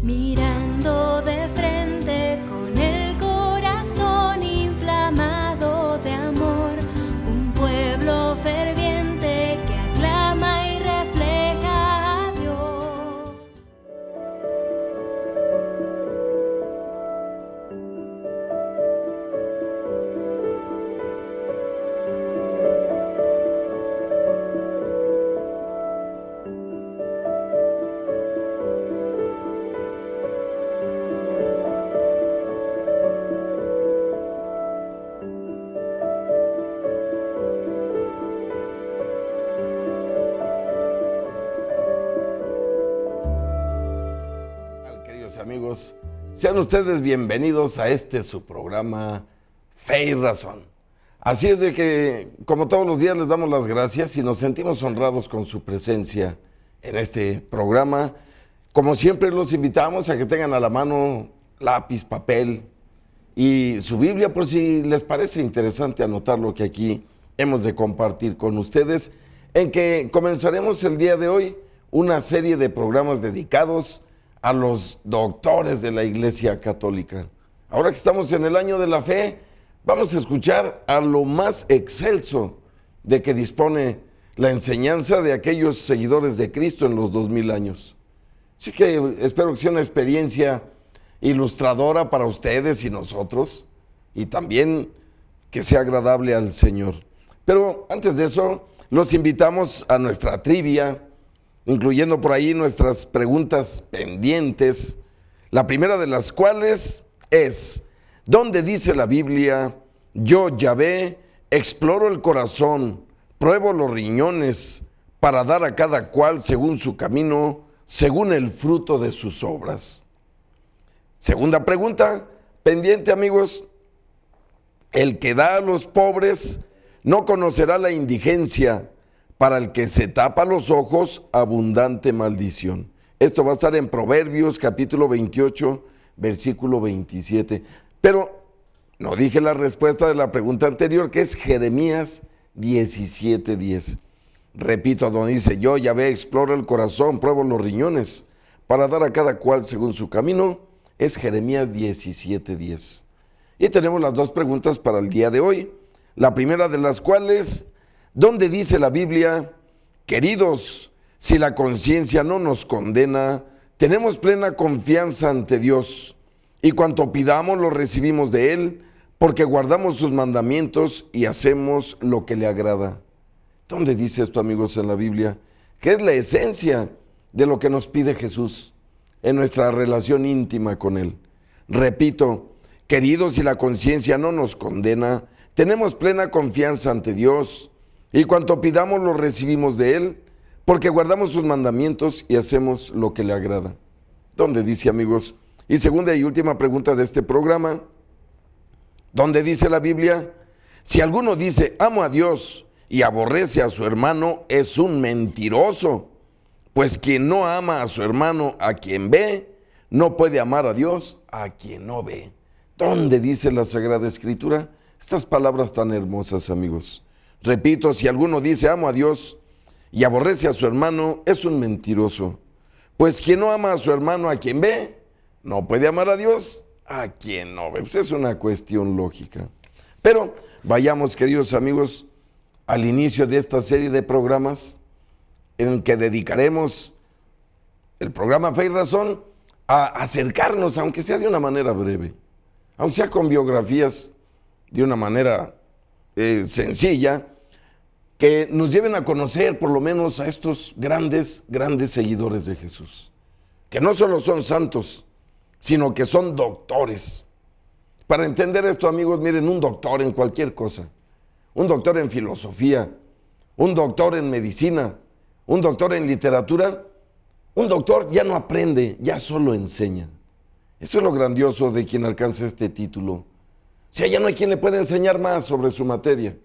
mirando de frente con el corazón inflamado de amor, un pueblo ferviente que aclama y refleja a Dios. Queridos amigos, sean ustedes bienvenidos a su programa Fe y Razón. Así es de que, como todos los días, les damos las gracias y nos sentimos honrados con su presencia en este programa. Como siempre, los invitamos a que tengan a la mano lápiz, papel y su Biblia, por si les parece interesante anotar lo que aquí hemos de compartir con ustedes, en que comenzaremos el día de hoy una serie de programas dedicados a los doctores de la Iglesia Católica. Ahora que estamos en el año de la fe, vamos a escuchar a lo más excelso de que dispone la enseñanza de aquellos seguidores de Cristo en los 2000 años. Así que espero que sea una experiencia ilustradora para ustedes y nosotros, y también que sea agradable al Señor. Pero antes de eso, los invitamos a nuestra trivia, incluyendo por ahí nuestras preguntas pendientes, la primera de las cuales es: ¿dónde dice la Biblia, yo, Yahvé, exploro el corazón, pruebo los riñones, para dar a cada cual según su camino, según el fruto de sus obras? Segunda pregunta pendiente, amigos: el que da a los pobres no conocerá la indigencia, para el que se tapa los ojos, abundante maldición. Esto va a estar en Proverbios capítulo 28, versículo 27. Pero no dije la respuesta de la pregunta anterior, que es Jeremías 17:10. Repito, donde dice, yo, Yahvé, exploro el corazón, pruebo los riñones, para dar a cada cual según su camino, es Jeremías 17:10. Y tenemos las dos preguntas para el día de hoy. La primera de las cuales: ¿dónde dice la Biblia, queridos, si la conciencia no nos condena, tenemos plena confianza ante Dios, y cuanto pidamos lo recibimos de Él, porque guardamos sus mandamientos y hacemos lo que le agrada? ¿Dónde dice esto, amigos, en la Biblia? ¿Qué es la esencia de lo que nos pide Jesús en nuestra relación íntima con Él? Repito, queridos, si la conciencia no nos condena, tenemos plena confianza ante Dios, y cuanto pidamos lo recibimos de Él, porque guardamos sus mandamientos y hacemos lo que le agrada. ¿Dónde dice, amigos? Y segunda y última pregunta de este programa: ¿dónde dice la Biblia? Si alguno dice, amo a Dios, y aborrece a su hermano, es un mentiroso. Pues quien no ama a su hermano a quien ve, no puede amar a Dios a quien no ve. ¿Dónde dice la Sagrada Escritura estas palabras tan hermosas, amigos? Repito, si alguno dice amo a Dios y aborrece a su hermano, es un mentiroso. Pues quien no ama a su hermano a quien ve, no puede amar a Dios a quien no ve. Pues es una cuestión lógica. Pero vayamos, queridos amigos, al inicio de esta serie de programas en que dedicaremos el programa Fe y Razón a acercarnos, aunque sea de una manera breve, aunque sea con biografías de una manera sencilla, que nos lleven a conocer por lo menos a estos grandes seguidores de Jesús, que no solo son santos, sino que son doctores. Para entender esto, amigos, miren, un doctor en cualquier cosa, un doctor en filosofía, un doctor en medicina, un doctor en literatura, un doctor ya no aprende, ya solo enseña. Eso es lo grandioso de quien alcanza este título. O sea, ya no hay quien le pueda enseñar más sobre su materia.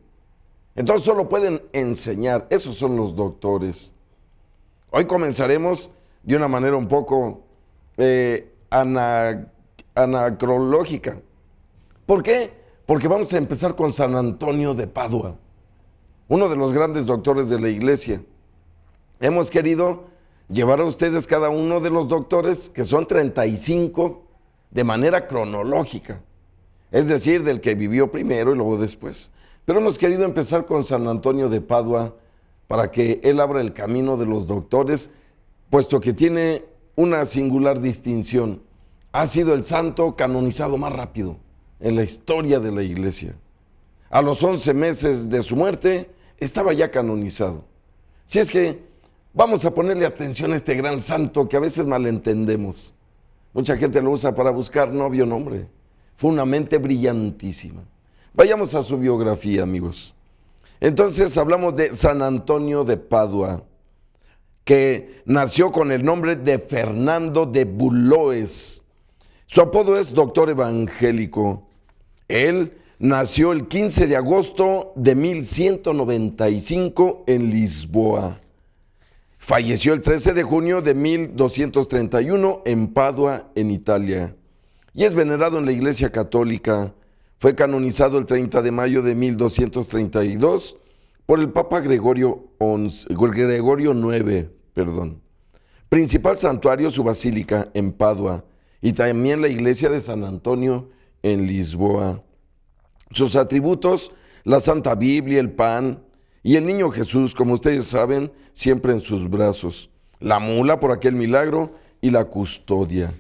Entonces solo pueden enseñar. Esos son los doctores. Hoy comenzaremos de una manera un poco anacrológica. ¿Por qué? Porque vamos a empezar con San Antonio de Padua, uno de los grandes doctores de la Iglesia. Hemos querido llevar a ustedes cada uno de los doctores, que son 35, de manera cronológica. Es decir, del que vivió primero y luego después. Pero hemos querido empezar con San Antonio de Padua para que él abra el camino de los doctores, puesto que tiene una singular distinción. Ha sido el santo canonizado más rápido en la historia de la Iglesia. A los 11 meses de su muerte estaba ya canonizado. Si es que vamos a ponerle atención a este gran santo que a veces malentendemos. Mucha gente lo usa para buscar novio, nombre. Fue una mente brillantísima. Vayamos a su biografía, amigos. Entonces hablamos de San Antonio de Padua, que nació con el nombre de Fernando de Voulois. Su apodo es doctor evangélico. Él nació el 15 de agosto de 1195 en Lisboa. Falleció el 13 de junio de 1231 en Padua, en Italia. Y es venerado en la Iglesia Católica. Fue canonizado el 30 de mayo de 1232 por el Papa Gregorio IX. Principal santuario su basílica en Padua y también la iglesia de San Antonio en Lisboa. Sus atributos, la Santa Biblia, el pan y el niño Jesús, como ustedes saben, siempre en sus brazos. La mula por aquel milagro y la custodia.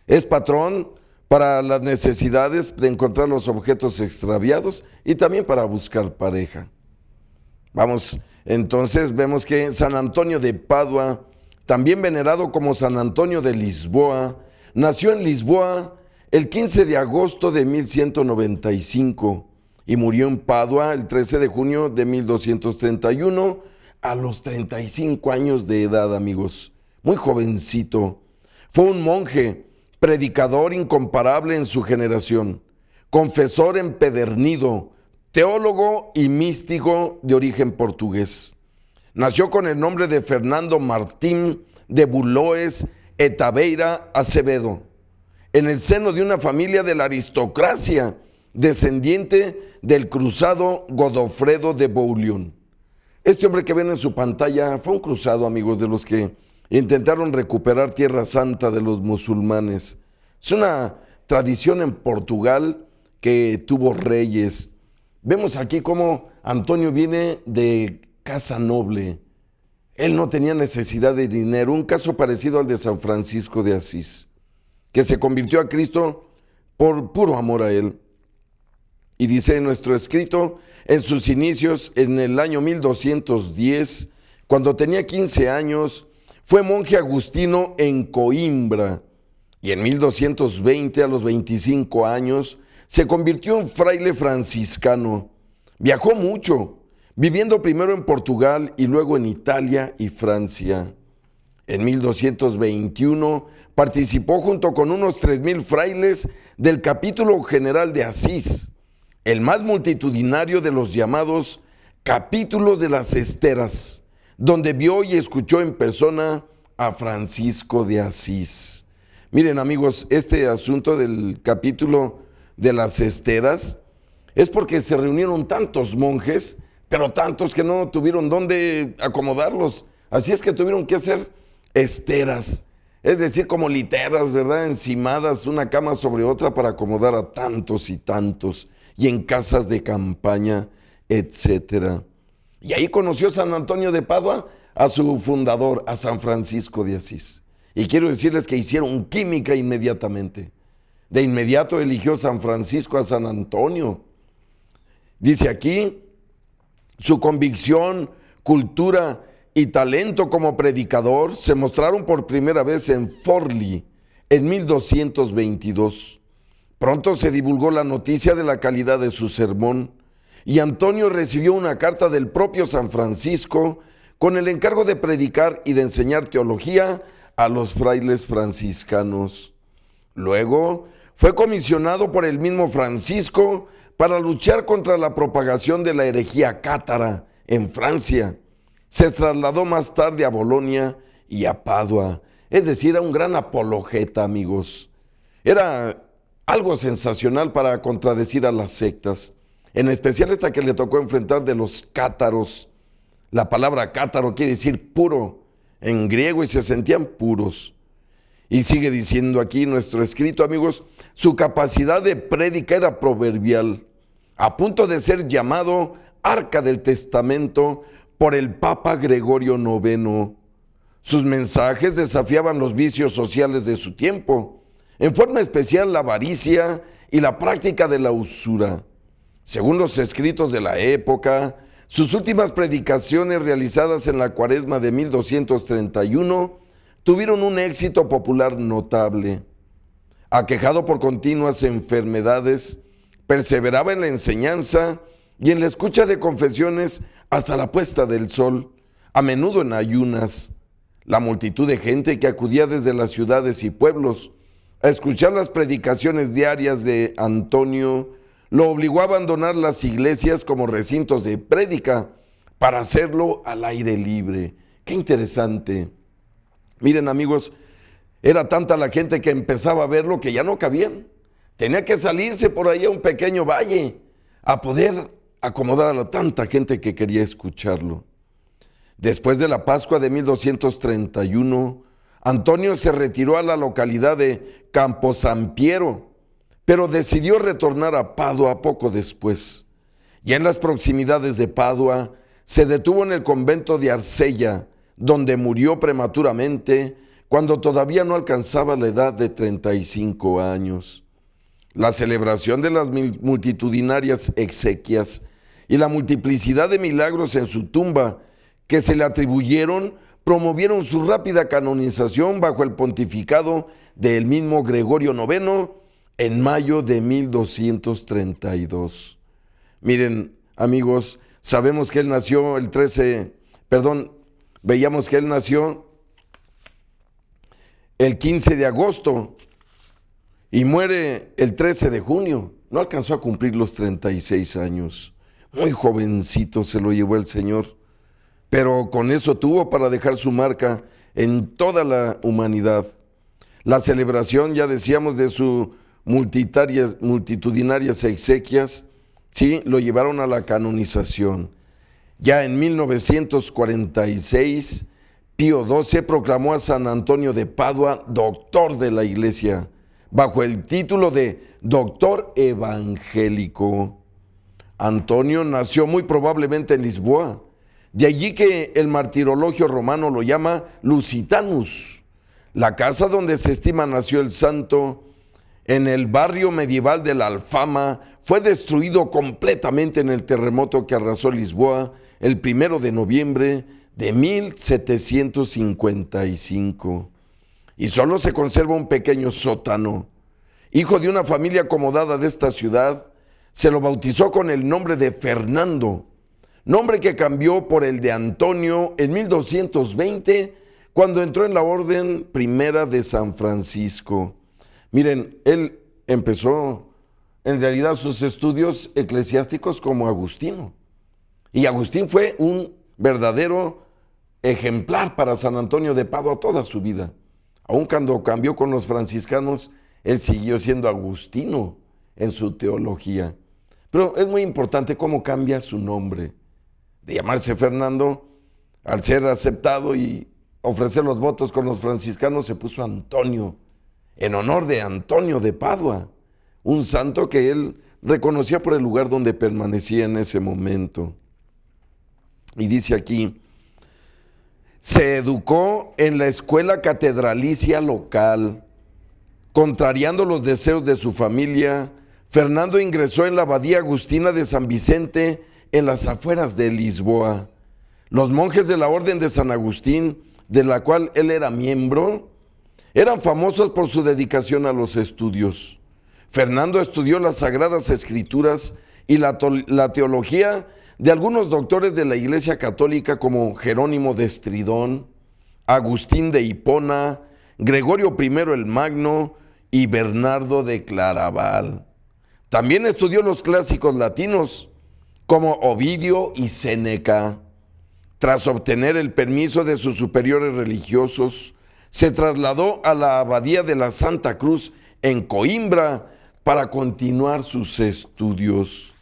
Es patrón para las necesidades de encontrar los objetos extraviados y también para buscar pareja. Vamos, entonces vemos que San Antonio de Padua, también venerado como San Antonio de Lisboa, nació en Lisboa el 15 de agosto de 1195 y murió en Padua el 13 de junio de 1231 a los 35 años de edad, amigos. Muy jovencito. Fue un monje, predicador incomparable en su generación, confesor empedernido, teólogo y místico de origen portugués. Nació con el nombre de Fernando Martín de Voulois e Tabeira Acevedo, en el seno de una familia de la aristocracia, descendiente del cruzado Godofredo de Bouillon. Este hombre que ven en su pantalla fue un cruzado, amigos, de los que intentaron recuperar Tierra Santa de los musulmanes. Es una tradición en Portugal que tuvo reyes. Vemos aquí cómo Antonio viene de casa noble. Él no tenía necesidad de dinero, un caso parecido al de San Francisco de Asís, que se convirtió a Cristo por puro amor a él. Y dice en nuestro escrito, en sus inicios, en el año 1210, cuando tenía 15 años, fue monje agustino en Coimbra, y en 1220, a los 25 años, se convirtió en fraile franciscano. Viajó mucho, viviendo primero en Portugal y luego en Italia y Francia. En 1221 participó junto con unos 3,000 frailes del capítulo general de Asís, el más multitudinario de los llamados capítulos de las esteras, donde vio y escuchó en persona a Francisco de Asís. Miren, amigos, este asunto del capítulo de las esteras es porque se reunieron tantos monjes, pero tantos que no tuvieron dónde acomodarlos. Así es que tuvieron que hacer esteras, es decir, como literas, ¿verdad? Encimadas, una cama sobre otra para acomodar a tantos y tantos, y en casas de campaña, etcétera. Y ahí conoció San Antonio de Padua a su fundador, a San Francisco de Asís. Y quiero decirles que hicieron química inmediatamente. De inmediato eligió San Francisco a San Antonio. Dice aquí, su convicción, cultura y talento como predicador se mostraron por primera vez en Forli en 1222. Pronto se divulgó la noticia de la calidad de su sermón y Antonio recibió una carta del propio San Francisco con el encargo de predicar y de enseñar teología a los frailes franciscanos. Luego fue comisionado por el mismo Francisco para luchar contra la propagación de la herejía cátara en Francia. Se trasladó más tarde a Bolonia y a Padua, es decir, era un gran apologeta, amigos. Era algo sensacional para contradecir a las sectas, en especial esta que le tocó enfrentar de los cátaros. La palabra cátaro quiere decir puro, en griego y se sentían puros. Y sigue diciendo aquí nuestro escrito, amigos, su capacidad de prédica era proverbial, a punto de ser llamado Arca del Testamento por el Papa Gregorio IX. Sus mensajes desafiaban los vicios sociales de su tiempo, en forma especial la avaricia y la práctica de la usura. Según los escritos de la época, sus últimas predicaciones realizadas en la Cuaresma de 1231 tuvieron un éxito popular notable. Aquejado por continuas enfermedades, perseveraba en la enseñanza y en la escucha de confesiones hasta la puesta del sol, a menudo en ayunas. La multitud de gente que acudía desde las ciudades y pueblos a escuchar las predicaciones diarias de Antonio lo obligó a abandonar las iglesias como recintos de prédica para hacerlo al aire libre. ¡Qué interesante! Miren, amigos, era tanta la gente que empezaba a verlo que ya no cabían. Tenía que salirse por ahí a un pequeño valle a poder acomodar a la tanta gente que quería escucharlo. Después de la Pascua de 1231, Antonio se retiró a la localidad de Camposampiero, pero decidió retornar a Padua poco después. Ya en las proximidades de Padua, se detuvo en el convento de Arsella, donde murió prematuramente cuando todavía no alcanzaba la edad de 35 años. La celebración de las multitudinarias exequias y la multiplicidad de milagros en su tumba que se le atribuyeron promovieron su rápida canonización bajo el pontificado del mismo Gregorio IX en mayo de 1232. Miren, amigos, sabemos que él nació veíamos que él nació el 15 de agosto y muere el 13 de junio. No alcanzó a cumplir los 36 años. Muy jovencito se lo llevó el Señor, pero con eso tuvo para dejar su marca en toda la humanidad. La celebración, ya decíamos, de sus multitudinarias exequias, sí, lo llevaron a la canonización. Ya en 1946, Pío XII proclamó a San Antonio de Padua doctor de la Iglesia, bajo el título de doctor evangélico. Antonio nació muy probablemente en Lisboa, de allí que el martirologio romano lo llama Lusitanus. La casa donde se estima nació el santo, en el barrio medieval de la Alfama, fue destruido completamente en el terremoto que arrasó Lisboa el 1 de noviembre de 1755. Y solo se conserva un pequeño sótano. Hijo de una familia acomodada de esta ciudad, se lo bautizó con el nombre de Fernando, nombre que cambió por el de Antonio en 1220, cuando entró en la Orden Primera de San Francisco. Miren, él empezó en realidad sus estudios eclesiásticos como agustino. Y Agustín fue un verdadero ejemplar para San Antonio de Padua toda su vida. Aun cuando cambió con los franciscanos, él siguió siendo agustino en su teología. Pero es muy importante cómo cambia su nombre. De llamarse Fernando, al ser aceptado y ofrecer los votos con los franciscanos, se puso Antonio, en honor de Antonio de Padua, un santo que él reconocía por el lugar donde permanecía en ese momento. Y dice aquí, se educó en la escuela catedralicia local. Contrariando los deseos de su familia, Fernando ingresó en la abadía agustina de San Vicente en las afueras de Lisboa. Los monjes de la Orden de San Agustín, de la cual él era miembro, eran famosos por su dedicación a los estudios. Fernando estudió las Sagradas Escrituras y la teología de algunos doctores de la Iglesia Católica como Jerónimo de Estridón, Agustín de Hipona, Gregorio I el Magno y Bernardo de Claraval. También estudió los clásicos latinos como Ovidio y Séneca. Tras obtener el permiso de sus superiores religiosos, se trasladó a la abadía de la Santa Cruz en Coimbra para continuar sus estudios.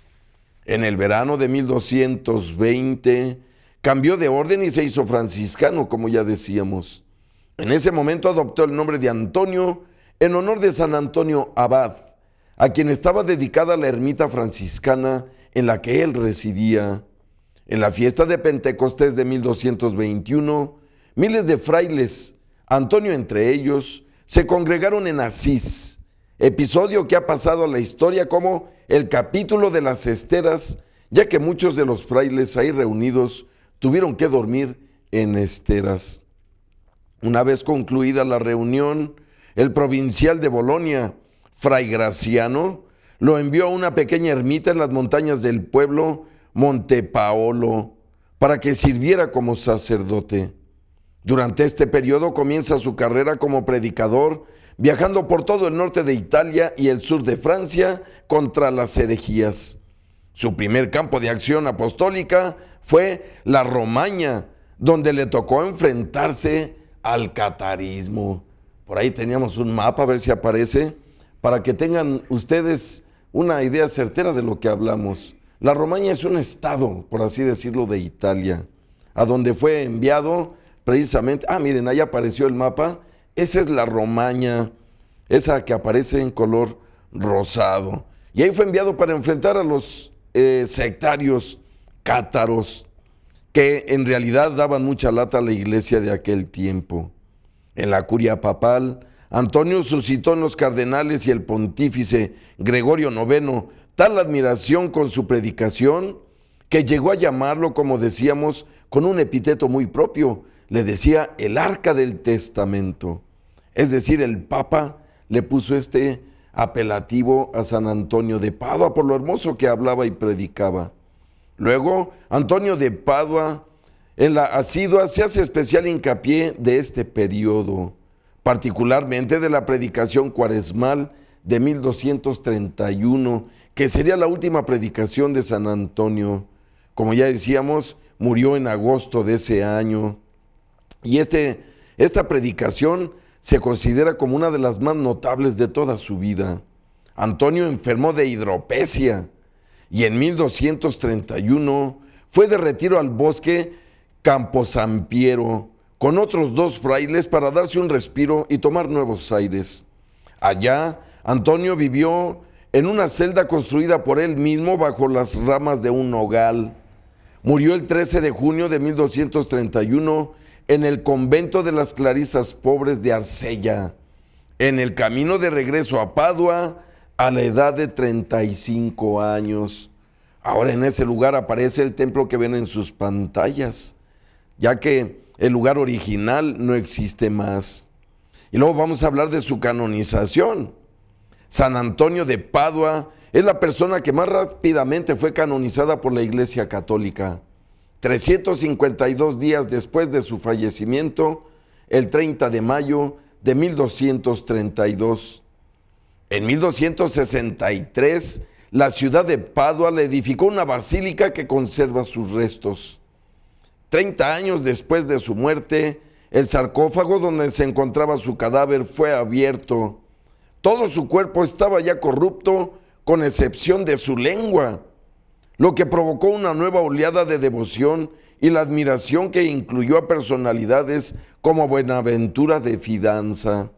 En el verano de 1220, cambió de orden y se hizo franciscano, como ya decíamos. En ese momento adoptó el nombre de Antonio en honor de San Antonio Abad, a quien estaba dedicada la ermita franciscana en la que él residía. En la fiesta de Pentecostés de 1221, miles de frailes, Antonio entre ellos, se congregaron en Asís, episodio que ha pasado a la historia como el capítulo de las esteras, ya que muchos de los frailes ahí reunidos tuvieron que dormir en esteras. Una vez concluida la reunión, el provincial de Bolonia, Fray Graciano, lo envió a una pequeña ermita en las montañas del pueblo Monte Paolo para que sirviera como sacerdote. Durante este periodo comienza su carrera como predicador, viajando por todo el norte de Italia y el sur de Francia contra las herejías. Su primer campo de acción apostólica fue la Romaña, donde le tocó enfrentarse al catarismo. Por ahí teníamos un mapa, a ver si aparece, para que tengan ustedes una idea certera de lo que hablamos. La Romaña es un estado, por así decirlo, de Italia, a donde fue enviado precisamente, miren, ahí apareció el mapa, esa es la Romaña, esa que aparece en color rosado. Y ahí fue enviado para enfrentar a los sectarios cátaros, que en realidad daban mucha lata a la iglesia de aquel tiempo. En la curia papal, Antonio suscitó en los cardenales y el pontífice Gregorio IX tal admiración con su predicación que llegó a llamarlo, como decíamos, con un epíteto muy propio. Le decía el Arca del Testamento. Es decir, el Papa le puso este apelativo a San Antonio de Padua por lo hermoso que hablaba y predicaba. Luego, Antonio de Padua, en la Asidua, se hace especial hincapié de este periodo, particularmente de la predicación cuaresmal de 1231, que sería la última predicación de San Antonio. Como ya decíamos, murió en agosto de ese año. Y esta predicación se considera como una de las más notables de toda su vida. Antonio enfermó de hidropesia y en 1231 fue de retiro al bosque Camposampiero con otros 2 frailes para darse un respiro y tomar nuevos aires. Allá, Antonio vivió en una celda construida por él mismo bajo las ramas de un nogal. Murió el 13 de junio de 1231 en el convento de las Clarisas Pobres de Arsella, en el camino de regreso a Padua a la edad de 35 años. Ahora en ese lugar aparece el templo que ven en sus pantallas, ya que el lugar original no existe más. Y luego vamos a hablar de su canonización. San Antonio de Padua es la persona que más rápidamente fue canonizada por la Iglesia Católica. 352 días después de su fallecimiento, el 30 de mayo de 1232. En 1263, la ciudad de Padua le edificó una basílica que conserva sus restos. 30 años después de su muerte, el sarcófago donde se encontraba su cadáver fue abierto. Todo su cuerpo estaba ya corrupto, con excepción de su lengua, lo que provocó una nueva oleada de devoción y la admiración que incluyó a personalidades como Buenaventura de Fidanza.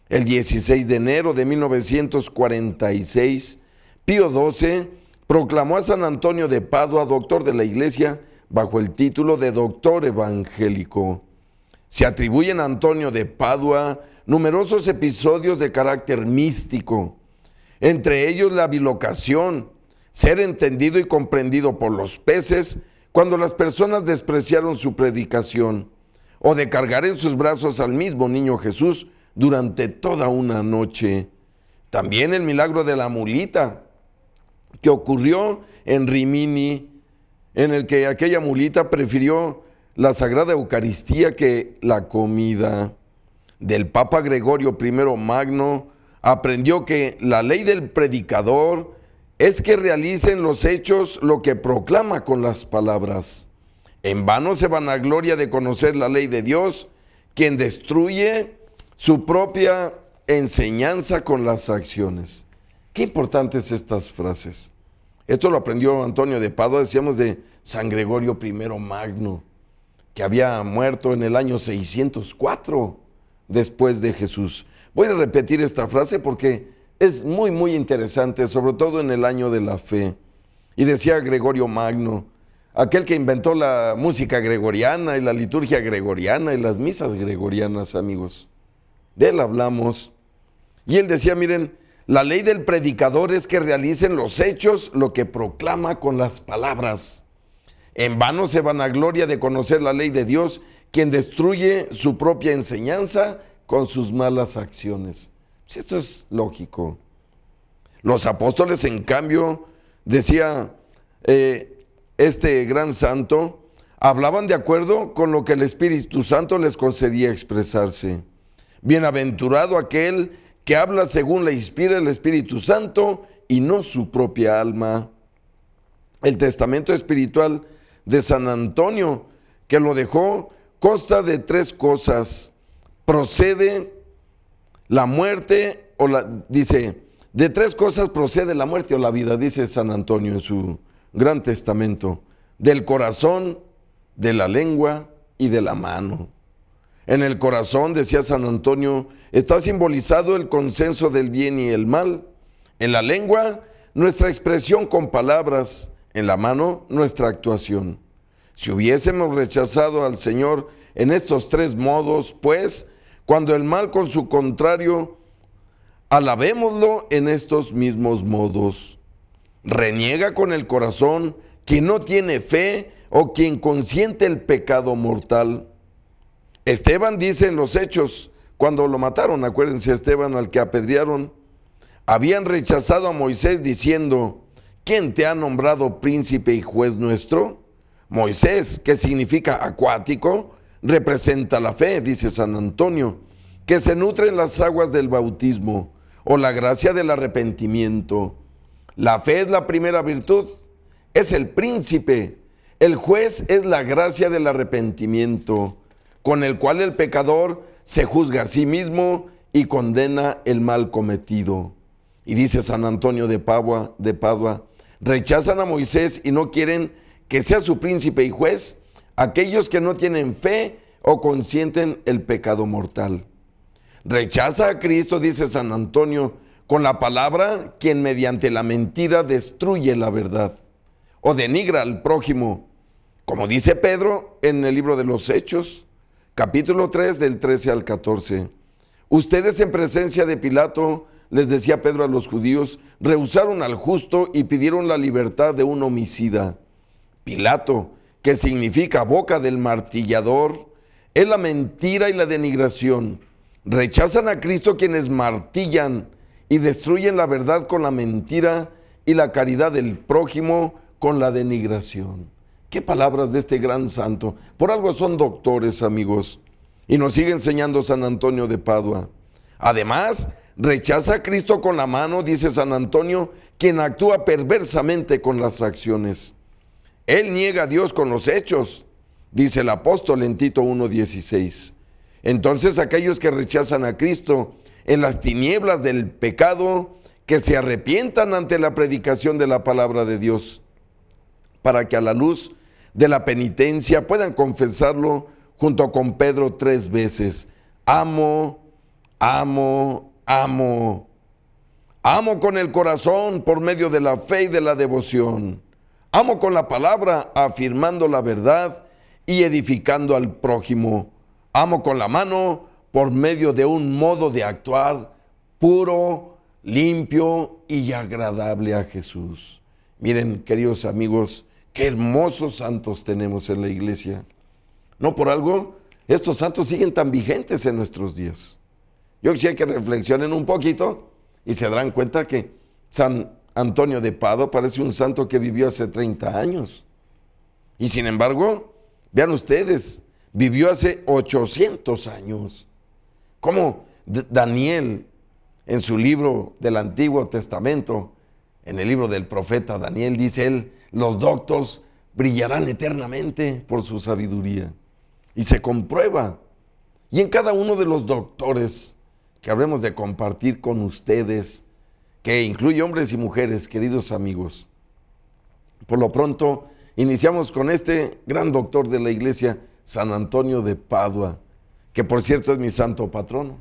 El 16 de enero de 1946, Pío XII proclamó a San Antonio de Padua doctor de la Iglesia bajo el título de doctor evangélico. Se atribuyen a Antonio de Padua numerosos episodios de carácter místico, entre ellos la bilocación, ser entendido y comprendido por los peces cuando las personas despreciaron su predicación, o de cargar en sus brazos al mismo niño Jesús durante toda una noche. También el milagro de la mulita, que ocurrió en Rimini, en el que aquella mulita prefirió la Sagrada Eucaristía que la comida. Del Papa Gregorio I Magno aprendió que la ley del predicador es que realicen los hechos lo que proclama con las palabras. En vano se vanagloria de conocer la ley de Dios, quien destruye su propia enseñanza con las acciones. Qué importantes estas frases. Esto lo aprendió Antonio de Padua, decíamos de San Gregorio I Magno, que había muerto en el año 604 después de Jesús. Voy a repetir esta frase porque es muy, muy interesante, sobre todo en el año de la fe. Y decía Gregorio Magno, aquel que inventó la música gregoriana y la liturgia gregoriana y las misas gregorianas, amigos. De él hablamos. Y él decía, miren, la ley del predicador es que realicen los hechos lo que proclama con las palabras. En vano se vanagloria de conocer la ley de Dios, quien destruye su propia enseñanza con sus malas acciones. Pues esto es lógico. Los apóstoles, en cambio, decía este gran santo, hablaban de acuerdo con lo que el Espíritu Santo les concedía expresarse. Bienaventurado aquel que habla según le inspira el Espíritu Santo y no su propia alma. El testamento espiritual de San Antonio, que lo dejó, consta de 3 cosas. Procede la muerte, dice, de 3 cosas procede la muerte o la vida, dice San Antonio en su gran testamento: del corazón, de la lengua y de la mano. En el corazón, decía San Antonio, está simbolizado el consenso del bien y el mal. En la lengua, nuestra expresión con palabras. En la mano, nuestra actuación. Si hubiésemos rechazado al Señor en estos 3 modos, pues, cuando el mal con su contrario, alabémoslo en estos mismos modos. Reniega con el corazón quien no tiene fe o quien consiente el pecado mortal. Esteban dice en los Hechos, cuando lo mataron, acuérdense, Esteban al que apedrearon, habían rechazado a Moisés diciendo, ¿quién te ha nombrado príncipe y juez nuestro? Moisés, que significa acuático, representa la fe, dice San Antonio, que se nutre en las aguas del bautismo o la gracia del arrepentimiento. La fe es la primera virtud, es el príncipe. El juez es la gracia del arrepentimiento, con el cual el pecador se juzga a sí mismo y condena el mal cometido. Y dice San Antonio de Padua, rechazan a Moisés y no quieren que sea su príncipe y juez aquellos que no tienen fe o consienten el pecado mortal. Rechaza a Cristo, dice San Antonio, con la palabra quien mediante la mentira destruye la verdad o denigra al prójimo, como dice Pedro en el libro de los Hechos, capítulo 3 del 13 al 14. Ustedes en presencia de Pilato, les decía Pedro a los judíos, rehusaron al justo y pidieron la libertad de un homicida. Pilato, que significa boca del martillador, es la mentira y la denigración. Rechazan a Cristo quienes martillan y destruyen la verdad con la mentira y la caridad del prójimo con la denigración. Qué palabras de este gran santo. Por algo son doctores, amigos. Y nos sigue enseñando San Antonio de Padua. Además, rechaza a Cristo con la mano, dice San Antonio, quien actúa perversamente con las acciones. Él niega a Dios con los hechos, dice el apóstol en Tito 1:16. Entonces aquellos que rechazan a Cristo en las tinieblas del pecado, que se arrepientan ante la predicación de la palabra de Dios, para que a la luz de la penitencia puedan confesarlo junto con Pedro 3 veces. Amo, amo, amo. Amo con el corazón por medio de la fe y de la devoción. Amo con la palabra afirmando la verdad y edificando al prójimo. Amo con la mano por medio de un modo de actuar puro, limpio y agradable a Jesús. Miren, queridos amigos, qué hermosos santos tenemos en la iglesia. No por algo, estos santos siguen tan vigentes en nuestros días. Yo quisiera que reflexionen un poquito y se darán cuenta que San Antonio de Padua parece un santo que vivió hace 30 años. Y sin embargo, vean ustedes, vivió hace 800 años. Como Daniel, en su libro del Antiguo Testamento, en el libro del profeta Daniel, dice él, los doctos brillarán eternamente por su sabiduría. Y se comprueba. Y en cada uno de los doctores que habremos de compartir con ustedes, que incluye hombres y mujeres, queridos amigos, Por lo pronto, iniciamos con este gran doctor de la iglesia, San Antonio de Padua, que por cierto es mi santo patrono.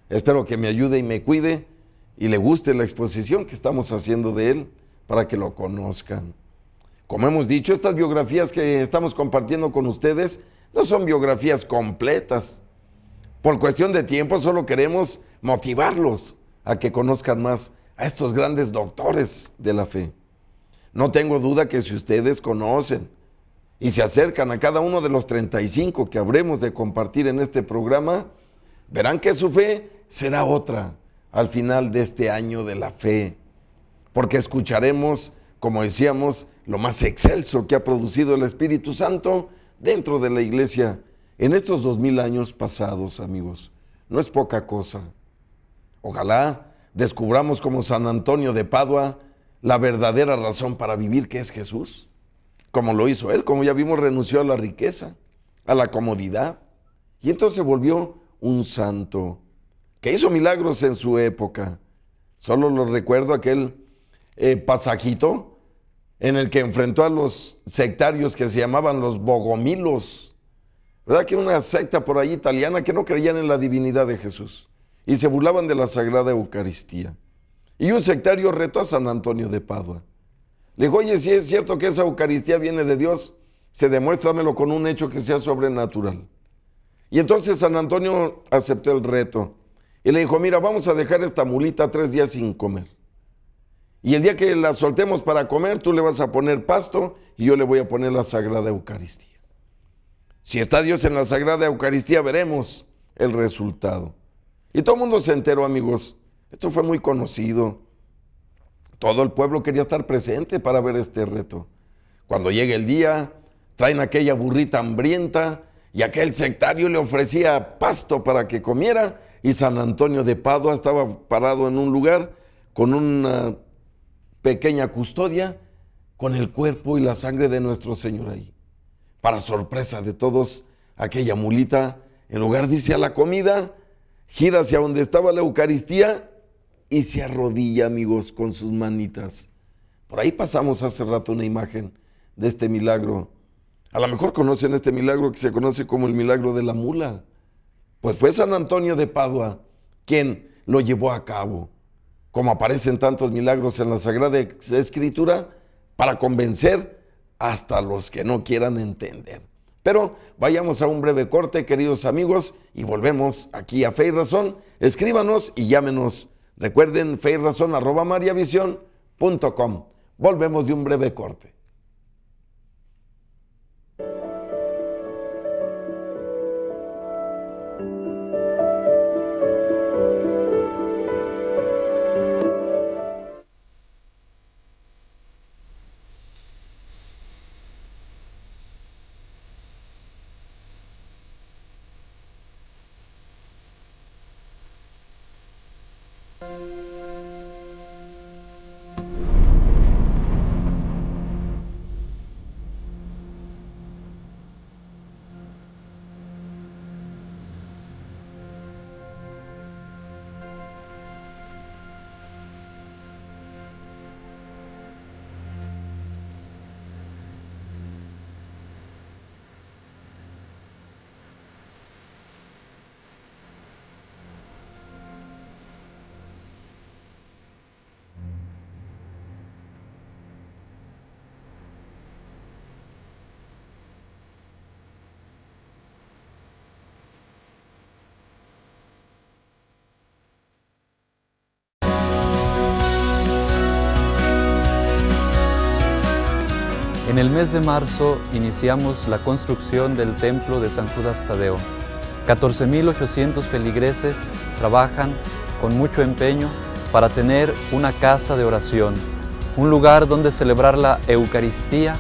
Espero que me ayude y me cuide y le guste la exposición que estamos haciendo de él para que lo conozcan. Como hemos dicho, estas biografías que estamos compartiendo con ustedes no son biografías completas. Por cuestión de tiempo solo queremos motivarlos a que conozcan más a estos grandes doctores de la fe. No tengo duda que si ustedes conocen y se acercan a cada uno de los 35 que habremos de compartir en este programa, verán que su fe será otra al final de este año de la fe, porque escucharemos, como decíamos, lo más excelso que ha producido el Espíritu Santo dentro de la iglesia en estos 2000 años pasados, amigos. No es poca cosa. Ojalá descubramos como San Antonio de Padua la verdadera razón para vivir, que es Jesús, como lo hizo él. Como ya vimos, renunció a la riqueza, a la comodidad, y entonces se volvió un santo que hizo milagros en su época. Solo lo recuerdo aquel pasajito en el que enfrentó a los sectarios que se llamaban los bogomilos, ¿verdad? Que era una secta por ahí italiana que no creían en la divinidad de Jesús y se burlaban de la Sagrada Eucaristía. Y un sectario retó a San Antonio de Padua. Le dijo: oye, si es cierto que esa Eucaristía viene de Dios, demuéstramelo con un hecho que sea sobrenatural. Y entonces San Antonio aceptó el reto y le dijo: mira, vamos a dejar esta mulita 3 días sin comer. Y el día que la soltemos para comer, tú le vas a poner pasto y yo le voy a poner la Sagrada Eucaristía. Si está Dios en la Sagrada Eucaristía, veremos el resultado. Y todo el mundo se enteró, amigos. Esto fue muy conocido. Todo el pueblo quería estar presente para ver este reto. Cuando llega el día, traen aquella burrita hambrienta y aquel sectario le ofrecía pasto para que comiera, y San Antonio de Padua estaba parado en un lugar con una pequeña custodia, con el cuerpo y la sangre de nuestro Señor ahí. Para sorpresa de todos, aquella mulita, en lugar de irse a la comida, gira hacia donde estaba la Eucaristía y se arrodilla, amigos, con sus manitas. Por ahí pasamos hace rato una imagen de este milagro. A lo mejor conocen este milagro que se conoce como el milagro de la mula. Pues fue San Antonio de Padua quien lo llevó a cabo. Como aparecen tantos milagros en la Sagrada Escritura, para convencer hasta los que no quieran entender. Pero vayamos a un breve corte, queridos amigos, y volvemos aquí a Fe y Razón. Escríbanos y llámenos. Recuerden, feyrazon@mariavision.com. Volvemos de un breve corte. En el mes de marzo iniciamos la construcción del templo de San Judas Tadeo. 14.800 feligreses trabajan con mucho empeño para tener una casa de oración, un lugar donde celebrar la Eucaristía,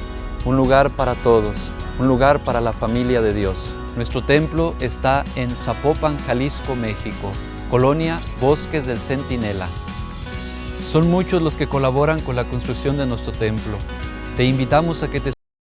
un lugar para todos, un lugar para la familia de Dios. Nuestro templo está en Zapopan, Jalisco, México, Colonia Bosques del Centinela. Son muchos los que colaboran con la construcción de nuestro templo. Te invitamos a que te